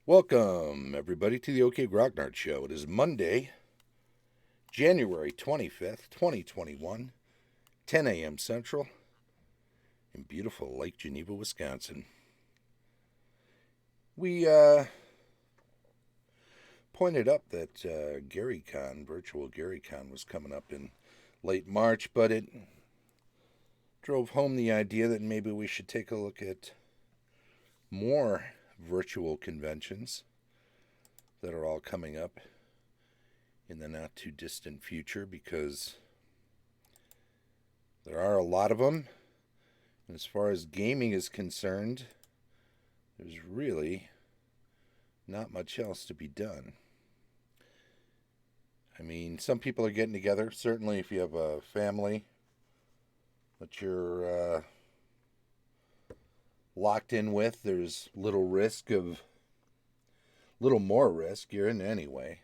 Welcome, everybody, to the OK Grognard Show. It is Monday, January 25th, 2021, 10 a.m. Central, in beautiful Lake Geneva, Wisconsin. We pointed up that GaryCon, virtual GaryCon, was coming up in late March, but it drove home the idea that maybe we should take a look at more virtual conventions that are all coming up in the not too distant future, because there are a lot of them. And as far as gaming is concerned, there's really not much else to be done. I mean, some people are getting together. Certainly, if you have a family that you're locked in with, there's little more risk. You're in anyway.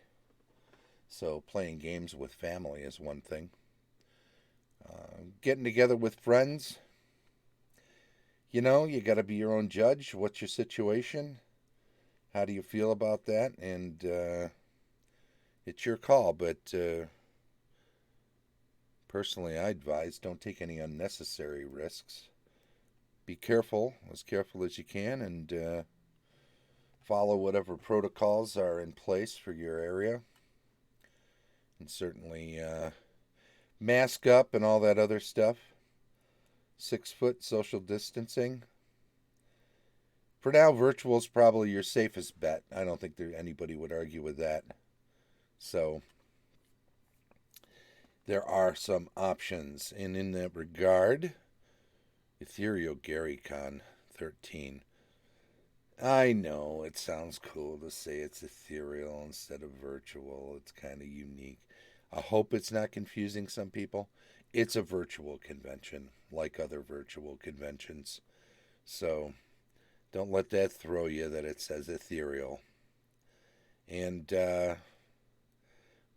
So playing games with family is one thing. Getting together with friends, you got to be your own judge. What's your situation? How do you feel about that? And it's your call, but personally, I advise don't take any unnecessary risks. Be careful as you can, and follow whatever protocols are in place for your area. And certainly mask up and all that other stuff. 6 foot social distancing. For now, virtual is probably your safest bet. I don't think anybody would argue with that. So there are some options. And in that regard, Ethereal GaryCon 13. I know it sounds cool to say it's ethereal instead of virtual. It's kind of unique. I hope it's not confusing some people. It's a virtual convention, like other virtual conventions. So don't let that throw you that it says ethereal. And boy,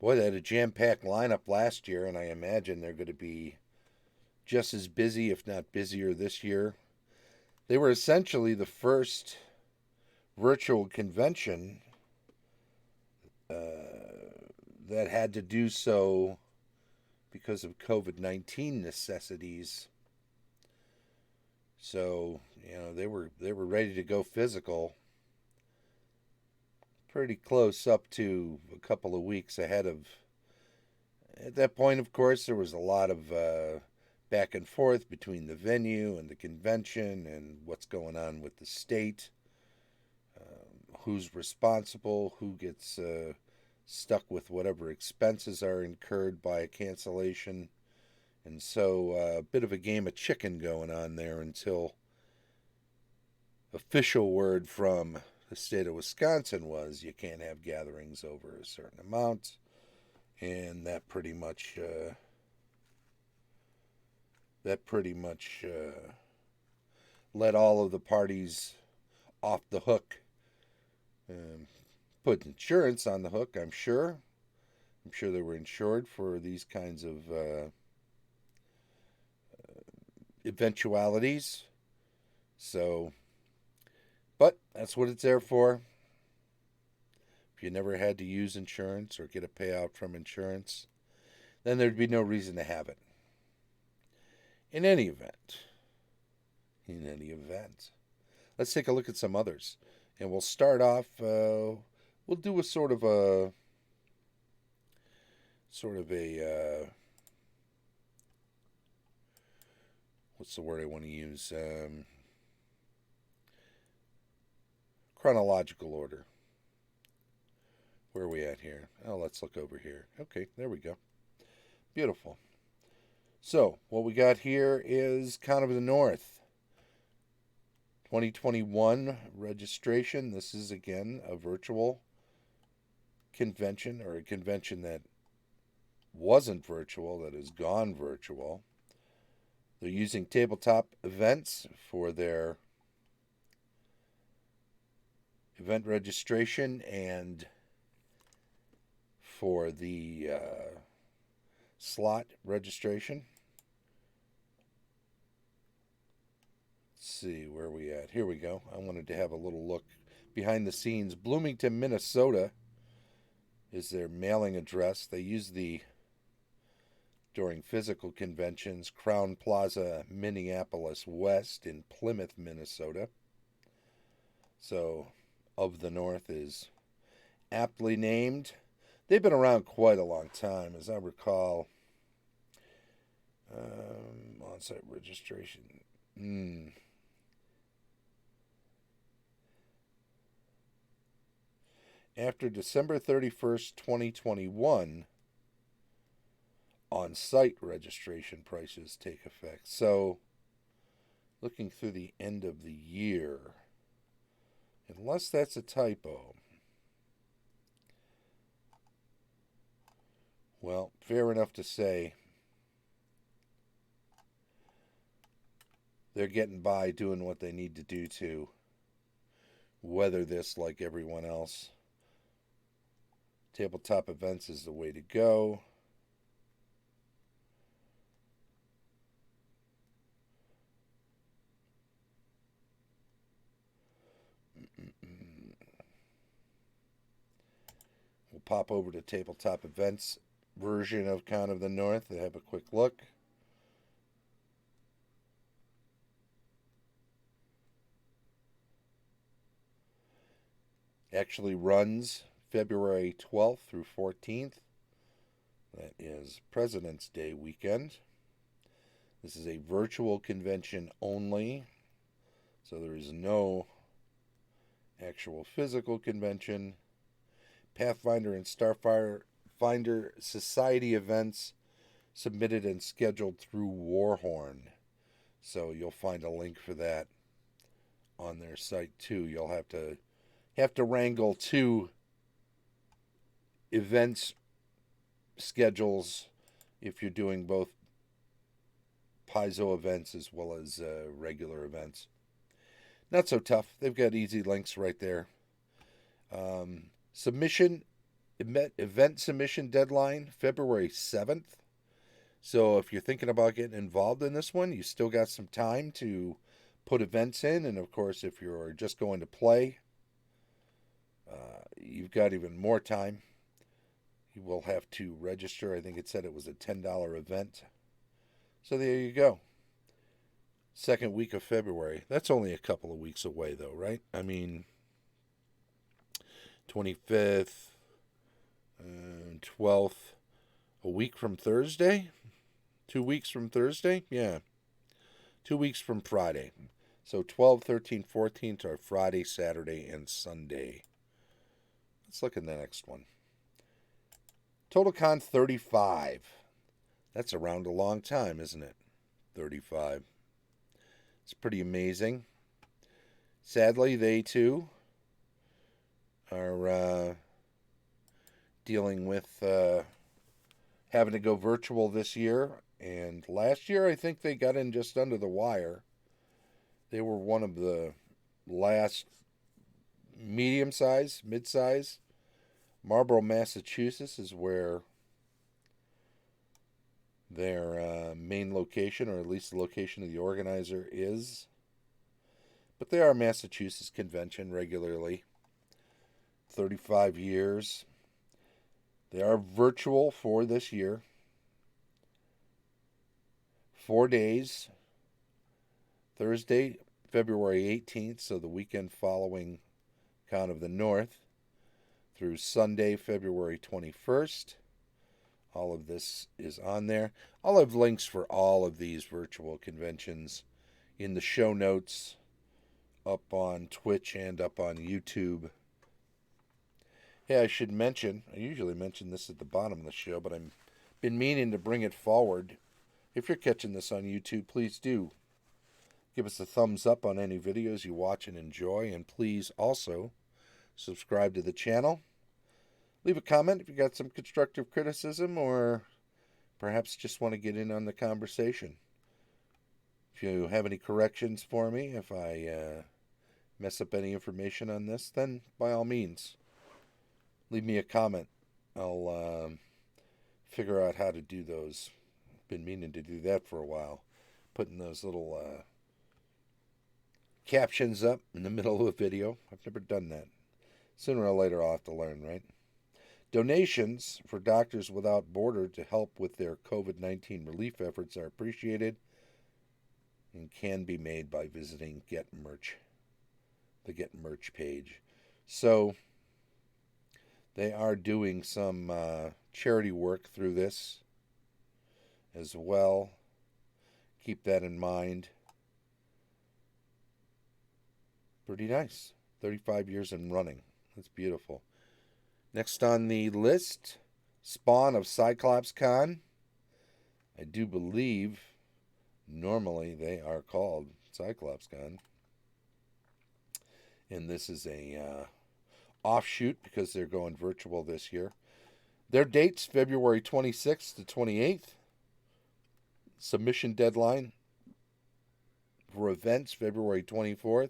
they had a jam-packed lineup last year, and I imagine they're going to be just as busy, if not busier, this year. They were essentially the first virtual convention that had to do so because of COVID-19 necessities. So, they were ready to go physical pretty close up to a couple of weeks ahead of. At that point, of course, there was a lot of back and forth between the venue and the convention and what's going on with the state. Who's responsible, who gets stuck with whatever expenses are incurred by a cancellation. And so a bit of a game of chicken going on there until official word from the state of Wisconsin was you can't have gatherings over a certain amount. And that pretty much let all of the parties off the hook. Put insurance on the hook, I'm sure. I'm sure they were insured for these kinds of eventualities. So, but that's what it's there for. If you never had to use insurance or get a payout from insurance, then there'd be no reason to have it. In any event, let's take a look at some others. And we'll start off, we'll do a sort of a what's the word I want to use? Chronological order. Where are we at here? Oh, let's look over here. Okay, there we go. Beautiful. So, what we got here is Con of the North. 2021 registration. This is, again, a virtual convention, or a convention that wasn't virtual, that has gone virtual. They're using tabletop events for their event registration and for the slot registration. Let's see, where are we at? Here we go. I wanted to have a little look behind the scenes. Bloomington, Minnesota is their mailing address. They use during physical conventions, Crown Plaza, Minneapolis West in Plymouth, Minnesota. So, of the North is aptly named. They've been around quite a long time, as I recall. On-site registration. After December 31st, 2021, on-site registration prices take effect. So, looking through the end of the year, unless that's a typo, well, fair enough to say they're getting by doing what they need to do to weather this like everyone else. Tabletop events is the way to go. We'll pop over to tabletop events version of Con of the North and have a quick look. Actually runs February 12th through 14th. That is President's Day weekend. This is a virtual convention only, so there is no actual physical convention. Pathfinder and Starfinder Society events submitted and scheduled through Warhorn. So you'll find a link for that on their site too. You'll have to wrangle two events schedules if you're doing both Paizo events as well as regular events. Not so tough. They've got easy links right there. Event submission deadline February 7th. So if you're thinking about getting involved in this one, you still got some time to put events in. And of course, if you're just going to play, you've got even more time. You will have to register. I think it said it was a $10 event. So there you go. Second week of February. That's only a couple of weeks away, though, right? I mean, 25th, 12th, a week from Thursday? 2 weeks from Thursday? Yeah. 2 weeks from Friday. So 12, 13, 14th are Friday, Saturday, and Sunday. Let's look at the next one. TotalCon 35. That's around a long time, isn't it? 35. It's pretty amazing. Sadly, they too are dealing with having to go virtual this year. And last year, I think they got in just under the wire. They were one of the last medium-size, mid-size. Marlborough, Massachusetts is where their main location, or at least the location of the organizer, is. But they are a Massachusetts convention regularly. 35 years. They are virtual for this year. 4 days. Thursday, February 18th, so the weekend following Con of the North, through Sunday, February 21st. All of this is on there. I'll have links for all of these virtual conventions in the show notes, up on Twitch and up on YouTube. Hey, I should mention, I usually mention this at the bottom of the show, but I've been meaning to bring it forward. If you're catching this on YouTube, please do give us a thumbs up on any videos you watch and enjoy, and please also subscribe to the channel. Leave a comment if you got some constructive criticism, or perhaps just want to get in on the conversation. If you have any corrections for me, if I mess up any information on this, then by all means, leave me a comment. I'll figure out how to do those. Been meaning to do that for a while. Putting those little captions up in the middle of a video. I've never done that. Sooner or later I'll have to learn, right? Donations for Doctors Without Border to help with their COVID-19 relief efforts are appreciated and can be made by visiting Get Merch, the Get Merch page. So they are doing some charity work through this as well. Keep that in mind. Pretty nice. 35 years and running. That's beautiful. Next on the list, Spawn of Cyclops Con. I do believe normally they are called Cyclops Con. And this is a offshoot because they're going virtual this year. Their dates, February 26th to 28th. Submission deadline for events, February 24th.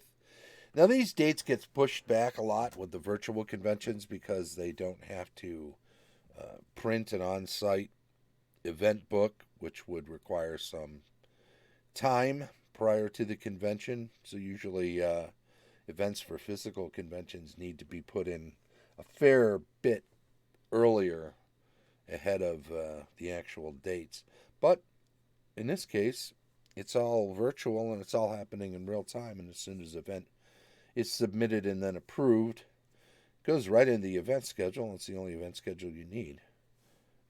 Now, these dates get pushed back a lot with the virtual conventions because they don't have to print an on-site event book, which would require some time prior to the convention. So usually events for physical conventions need to be put in a fair bit earlier ahead of the actual dates. But in this case, it's all virtual and it's all happening in real time. And as soon as the event is submitted and then approved, it goes right into the event schedule. It's the only event schedule you need.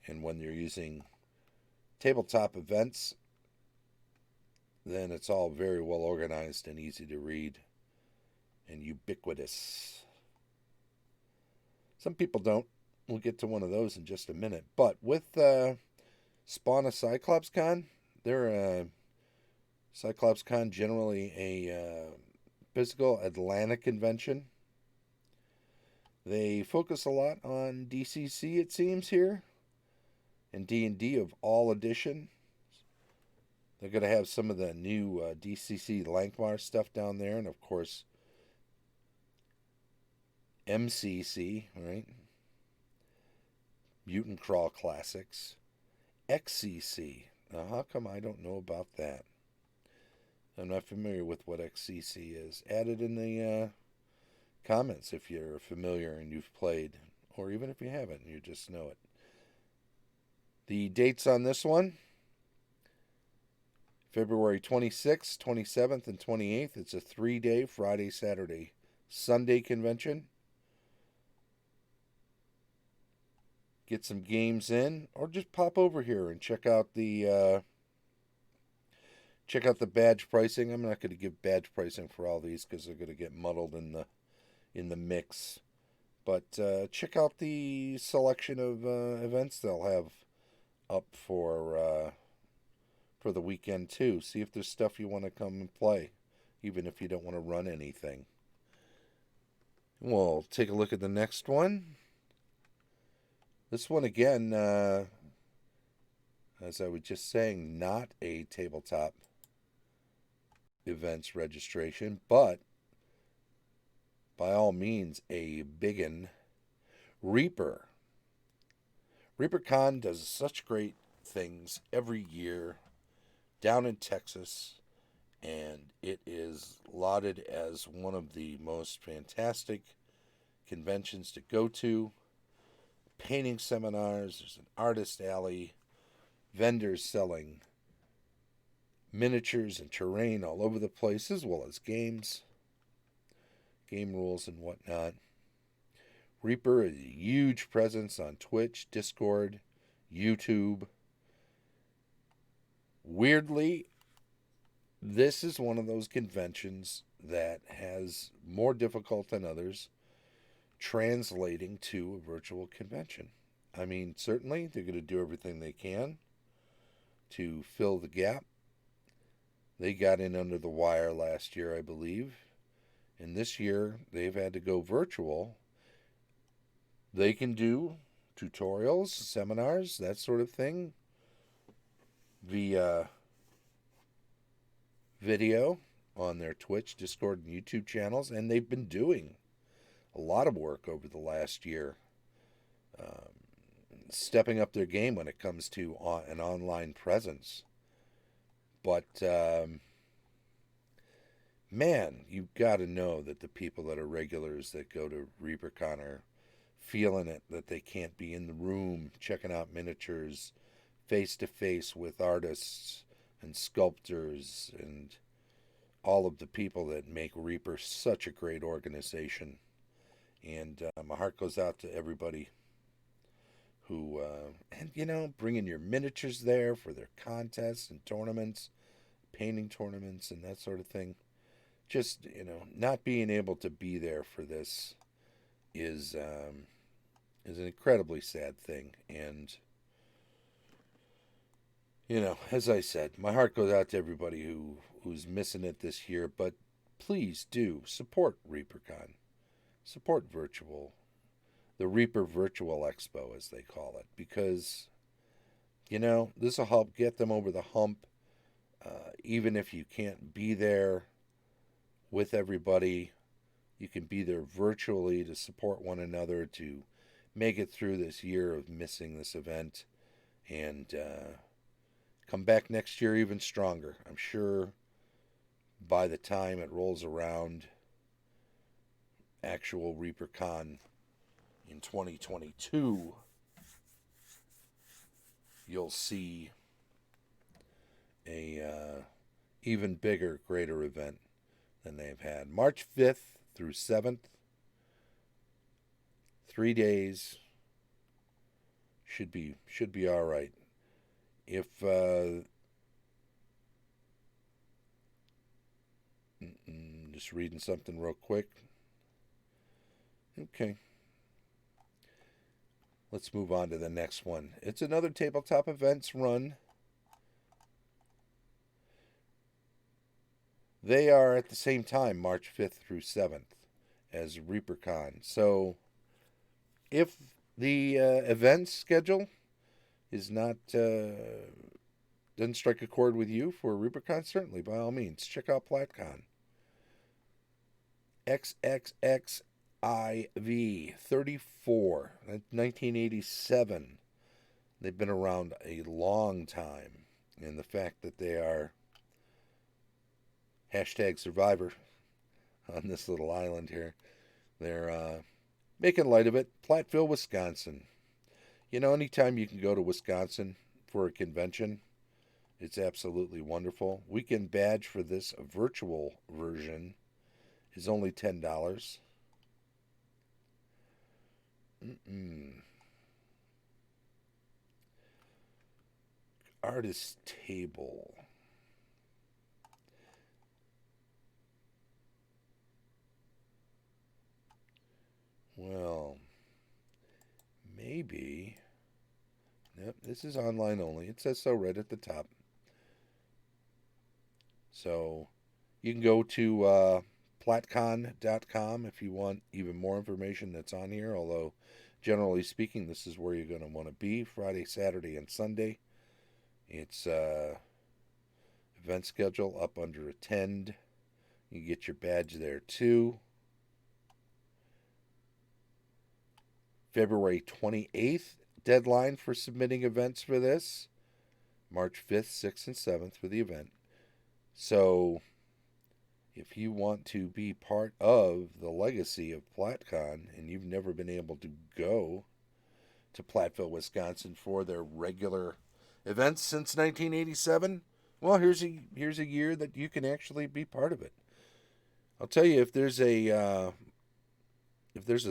And when you're using tabletop events, then it's all very well organized and easy to read and ubiquitous. Some people don't. We'll get to one of those in just a minute. But with Spawn of Cyclops Con, they're Cyclops Con, generally a physical Atlanta convention. They focus a lot on DCC, it seems, here, and D&D of all edition. They're going to have some of the new DCC Lankhmar stuff down there, and of course MCC, right? Mutant Crawl Classics. XCC. Now, how come I don't know about that? I'm not familiar with what XCC is. Add it in the comments if you're familiar and you've played, or even if you haven't and you just know it. The dates on this one, February 26th, 27th, and 28th. It's a 3-day Friday, Saturday, Sunday convention. Get some games in, or just pop over here and check out the badge pricing. I'm not going to give badge pricing for all these because they're going to get muddled in the mix. But check out the selection of events they'll have up for the weekend too. See if there's stuff you want to come and play, even if you don't want to run anything. We'll take a look at the next one. This one again, as I was just saying, not a tabletop events registration, but by all means a biggin. Reaper. ReaperCon does such great things every year down in Texas, and it is lauded as one of the most fantastic conventions to go to. Painting seminars, there's an artist alley, vendors selling miniatures and terrain all over the place, as well as games, game rules and whatnot. Reaper is a huge presence on Twitch, Discord, YouTube. Weirdly, this is one of those conventions that has more difficult than others translating to a virtual convention. I mean, certainly they're going to do everything they can to fill the gap. They got in under the wire last year, I believe. And this year, they've had to go virtual. They can do tutorials, seminars, that sort of thing via video on their Twitch, Discord, and YouTube channels. And they've been doing a lot of work over the last year, stepping up their game when it comes to an online presence. But man, you've got to know that the people that are regulars that go to ReaperCon are feeling it, that they can't be in the room checking out miniatures face to face with artists and sculptors and all of the people that make Reaper such a great organization. And my heart goes out to everybody who, and bringing your miniatures there for their contests and tournaments, painting tournaments, and that sort of thing. Just, not being able to be there for this is is an incredibly sad thing. And, as I said, my heart goes out to everybody who's missing it this year. But please do support ReaperCon, support the Reaper Virtual Expo, as they call it, because this will help get them over the hump. Even if you can't be there with everybody, you can be there virtually to support one another to make it through this year of missing this event and come back next year even stronger. I'm sure by the time it rolls around, actual ReaperCon in 2022, you'll see a even bigger, greater event than they've had. March 5th through 7th, 3 days, should be all right. If just reading something real quick. Okay. Let's move on to the next one. It's another tabletop events run. They are at the same time, March 5th through 7th, as ReaperCon. So if the event schedule is not doesn't strike a chord with you for ReaperCon, certainly by all means check out PlatCon. XXXIV 34, 1987. They've been around a long time, and the fact that they are #survivor on this little island here, they're making light of it. Platteville, Wisconsin. Anytime you can go to Wisconsin for a convention, it's absolutely wonderful. Weekend badge for this virtual version is only $10. Artist table. Well, maybe. Yep, this is online only. It says so right at the top. So you can go to platcon.com if you want even more information that's on here, although generally speaking, this is where you're going to want to be Friday, Saturday, and Sunday. It's event schedule up under attend. You get your badge there too. February 28th, deadline for submitting events for this. March 5th, 6th, and 7th for the event. So if you want to be part of the legacy of PlatCon and you've never been able to go to Platteville, Wisconsin for their regular events since 1987, well, here's a year that you can actually be part of it. I'll tell you, if there's a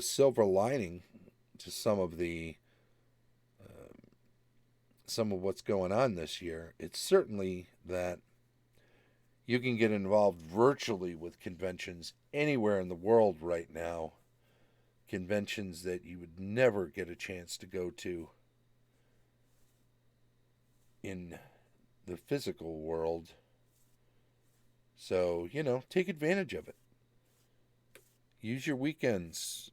silver lining to some of what's going on this year, it's certainly that you can get involved virtually with conventions anywhere in the world right now. Conventions that you would never get a chance to go to in the physical world. So, take advantage of it. Use your weekends.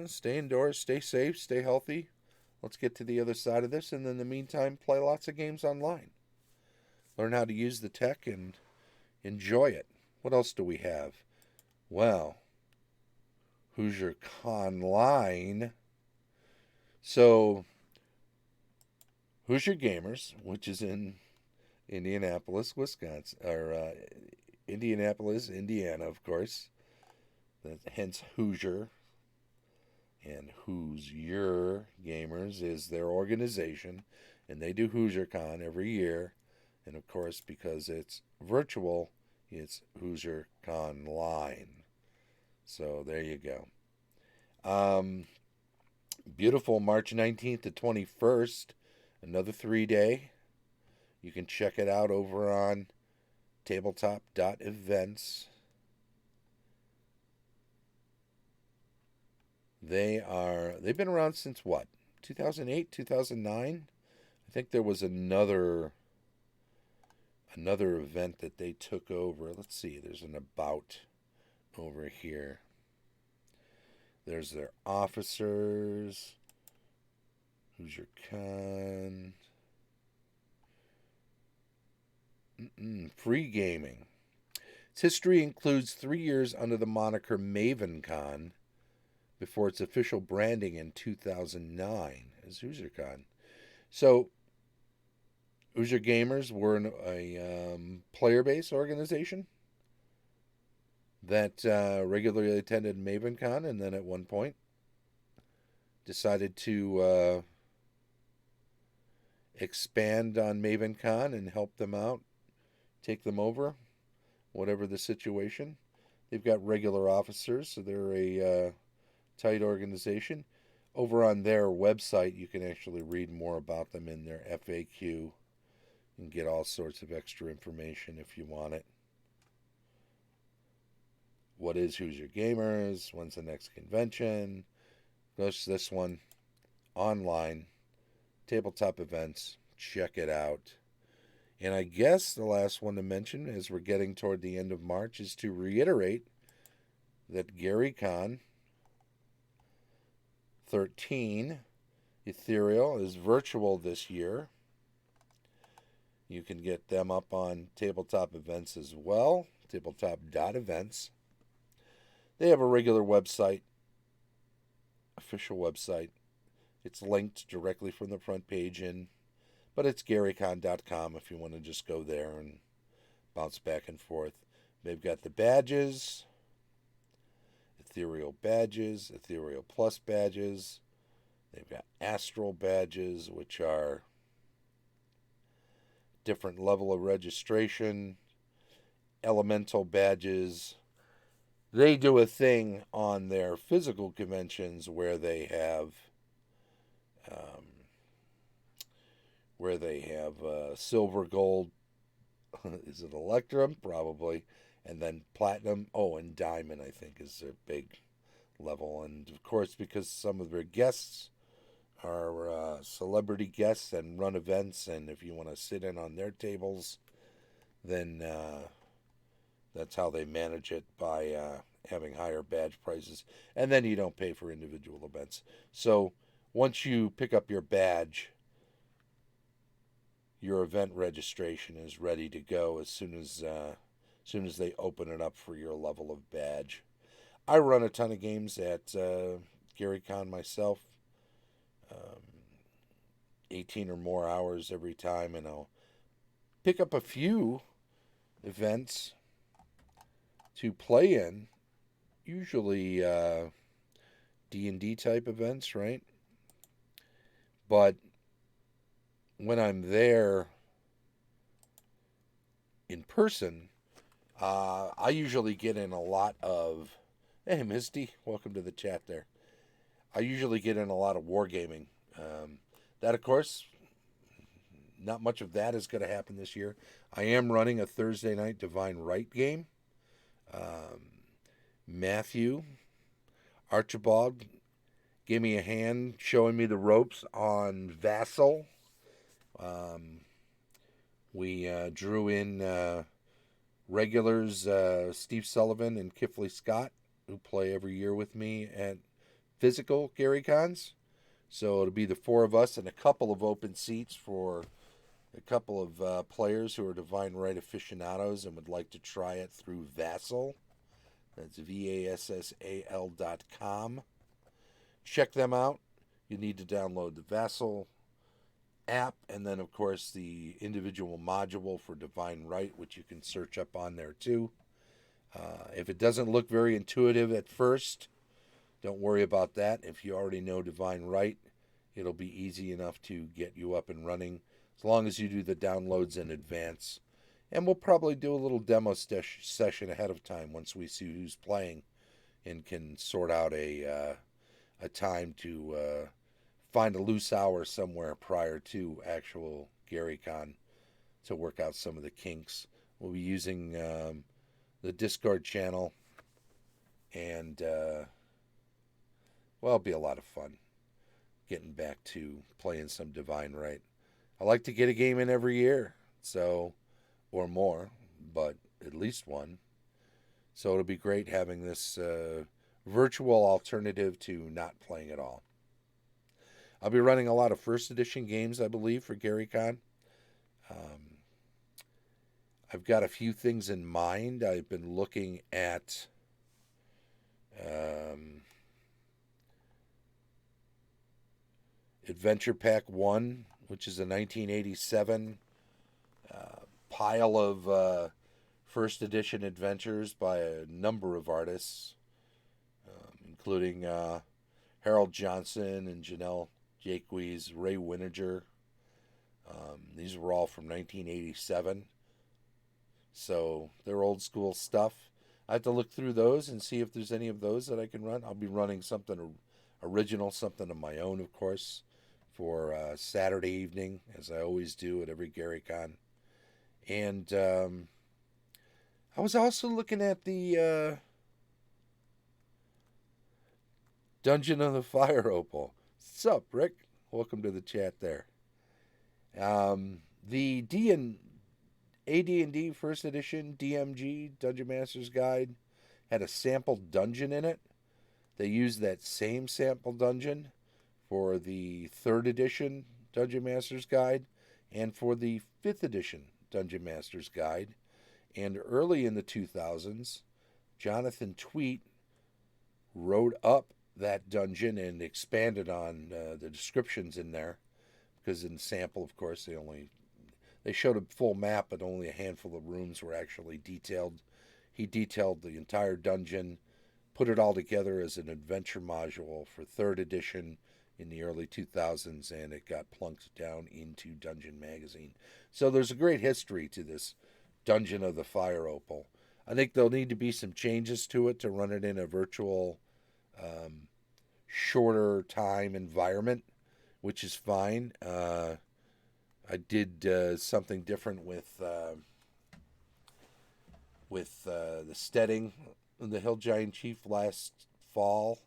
Stay indoors, stay safe, stay healthy. Let's get to the other side of this, and in the meantime, play lots of games online. Learn how to use the tech and enjoy it. What else do we have? Well, Hoosier Conline. So, Hoosier Gamers, which is in Indianapolis, Wisconsin, or Indianapolis, Indiana, of course. Hence Hoosier. And Who's Your Gamers is their organization. And they do HoosierCon every year. And of course, because it's virtual, it's HoosierCon Line. So there you go. Beautiful March 19th to 21st. Another 3-day. You can check it out over on tabletop.events. They've been around since what? 2008, 2009? I think there was another event that they took over. Let's see, there's an about over here. There's their officers. Hoosier Con. Free gaming. Its history includes 3 years under the moniker MavenCon before its official branding in 2009 as HoosierCon. So, Hoosier Gamers were a player-based organization that regularly attended MavenCon, and then at one point decided to expand on MavenCon and help them out, take them over, whatever the situation. They've got regular officers, so they're a tight organization. Over on their website, you can actually read more about them in their FAQ and get all sorts of extra information if you want it. What is Hoosier Gamers? When's the next convention? Goes to this one online, tabletop events. Check it out. And I guess the last one to mention as we're getting toward the end of March is to reiterate that GaryCon 13 Ethereal is virtual this year. You can get them up on tabletop events as well, tabletop.events. They have a regular website, official website. It's linked directly from the front page but it's garycon.com if you want to just go there and bounce back and forth. They've got the badges, Ethereal badges, Ethereal Plus badges. They've got Astral badges, which are different level of registration, Elemental badges. They do a thing on their physical conventions where they have silver, gold. Is it Electrum? Probably. And then platinum. Oh, and diamond, I think, is a big level. And of course, because some of their guests are celebrity guests and run events, and if you want to sit in on their tables, then that's how they manage it, by having higher badge prices. And then you don't pay for individual events. So once you pick up your badge, your event registration is ready to go as soon as they open it up for your level of badge. I run a ton of games at GaryCon myself, 18 or more hours every time, and I'll pick up a few events to play in, usually D&D type events, right? But when I'm there in person, I usually get in a lot of... Hey, Misty, welcome to the chat there. I usually get in a lot of wargaming. That, of course, not much of that is going to happen this year. I am running a Thursday night Divine Right game. Matthew Archibald gave me a hand showing me the ropes on Vassal. We drew in regulars Steve Sullivan and Kifley Scott, who play every year with me at physical GaryCons. So it'll be the four of us and a couple of open seats for a couple of players who are Divine Right aficionados and would like to try it through Vassal. That's VASSAL.com. Check them out. You need to download the Vassal app, and then, of course, the individual module for Divine Right, which you can search up on there too. If it doesn't look very intuitive at first, don't worry about that. If you already know Divine Right, it'll be easy enough to get you up and running as long as you do the downloads in advance. And we'll probably do a little demo session ahead of time once we see who's playing and can sort out a time to find a loose hour somewhere prior to actual GaryCon to work out some of the kinks. We'll be using the Discord channel, and well, it'll be a lot of fun getting back to playing some Divine Right. I like to get a game in every year, so, or more, but at least one. So it'll be great having this virtual alternative to not playing at all. I'll be running a lot of first edition games, I believe, for GaryCon. I've got a few things in mind. I've been looking at Adventure Pack 1, which is a 1987 pile of first edition adventures by a number of artists, including Harold Johnson and Janelle Jacques, Ray Winiger. These were all from 1987. So they're old school stuff. I have to look through those and see if there's any of those that I can run. I'll be running something original, something of my own, of course, for Saturday evening, as I always do at every GaryCon. And I was also looking at the Dungeon of the Fire Opal. What's up, Rick? Welcome to the chat there. The AD&D First Edition DMG Dungeon Master's Guide had a sample dungeon in it. They used that same sample dungeon for the 3rd Edition Dungeon Master's Guide and for the 5th Edition Dungeon Master's Guide. And early in the 2000s, Jonathan Tweet wrote up that dungeon and expanded on the descriptions in there, because in the sample, of course, they showed a full map, but only a handful of rooms were actually detailed. He detailed the entire dungeon, put it all together as an adventure module for 3rd edition in the early 2000s, and it got plunked down into Dungeon Magazine. So there's a great history to this Dungeon of the Fire Opal. I think there'll need to be some changes to it to run it in a virtual, shorter time environment, which is fine. I did something different with the steading of the Hill Giant Chief last fall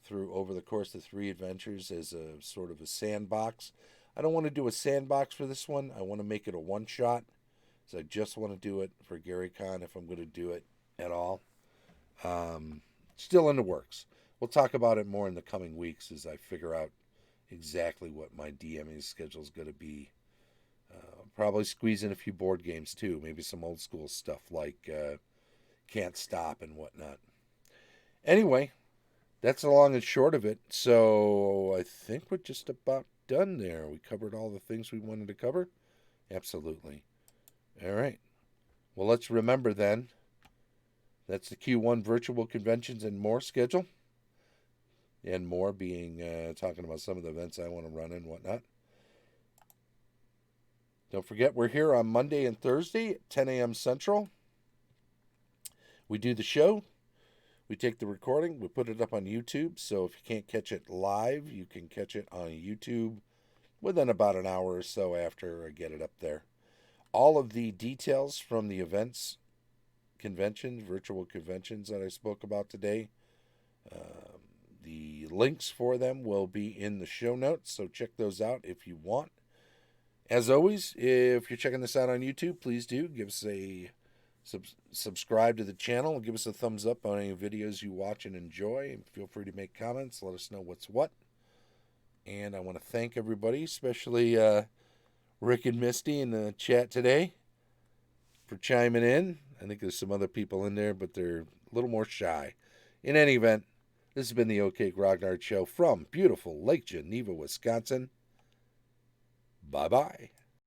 through over the course of 3 adventures as a sort of a sandbox. I don't want to do a sandbox for this one. I want to make it a one-shot. So I just want to do it for GaryCon if I'm going to do it at all. Still in the works. We'll talk about it more in the coming weeks as I figure out exactly what my DMing schedule is going to be. Probably squeeze in a few board games too. Maybe some old school stuff like Can't Stop and whatnot. Anyway, that's the long and short of it. So I think we're just about done there. We covered all the things we wanted to cover. Absolutely. All right. Well, let's remember then. That's the Q1 virtual conventions and more schedule. And more being talking about some of the events I want to run and whatnot. Don't forget, we're here on Monday and Thursday at 10 a.m. Central. We do the show. We take the recording. We put it up on YouTube. So if you can't catch it live, you can catch it on YouTube within about an hour or so after I get it up there. All of the details from the events, conventions, virtual conventions that I spoke about today, the links for them will be in the show notes, so check those out if you want. As always, if you're checking this out on YouTube, please do give us a subscribe to the channel. Give us a thumbs up on any videos you watch and enjoy. And feel free to make comments. Let us know what's what. And I want to thank everybody, especially Rick and Misty in the chat today, for chiming in. I think there's some other people in there, but they're a little more shy. In any event, this has been the OK Grognard Show from beautiful Lake Geneva, Wisconsin. Bye-bye.